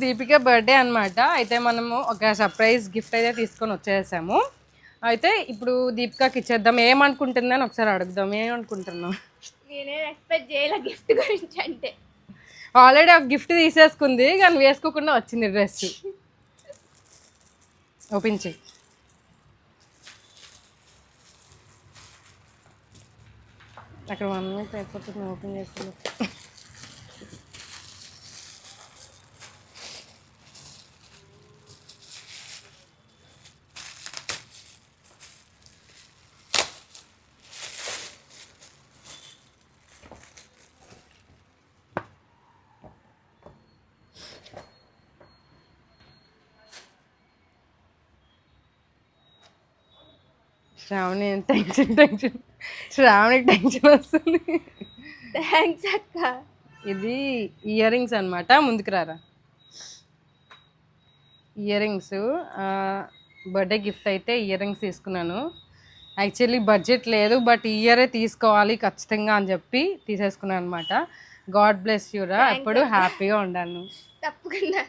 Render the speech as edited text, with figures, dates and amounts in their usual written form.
Deepika birthday అన్నమాట. అయితే మనము ఒక సర్ప్రైజ్ గిఫ్ట్ అయితే తీసుకొని వచ్చేసాము. అయితే ఇప్పుడు దీపికకి ఇచ్చేద్దాం. ఏమనుకుంటుందని ఒకసారి అడుగుదాం. ఏమనుకుంటున్నాం? నేనే ఎక్స్పెక్ట్ చేయలే గిఫ్ట్ గురించి. అంటే ఆల్రెడీ ఒక గిఫ్ట్ తీసేసుకుంది కానీ వేసుకోకుండా వచ్చింది డ్రెస్. ఓపెన్ చెయ్యి. అక్కడ 1 మినిట్ అయిపోతుంది ఓపెన్ చేసుకుంది. శ్రావణి టెన్షన్ శ్రావణికి టెన్షన్ వస్తుంది. థ్యాంక్స్ అక్క. ఇది ఇయర్ రింగ్స్ అనమాట. ముందుకు రారా. ఇయర్ రింగ్స్ బర్త్డే గిఫ్ట్ అయితే ఇయర్ రింగ్స్ తీసుకున్నాను. యాక్చువల్లీ బడ్జెట్ లేదు బట్ ఇయరే తీసుకోవాలి ఖచ్చితంగా అని చెప్పి తీసేసుకున్నాను అనమాట. గాడ్ బ్లెస్ యూరా. ఎప్పుడు హ్యాపీగా ఉండాను. తప్పకుండా.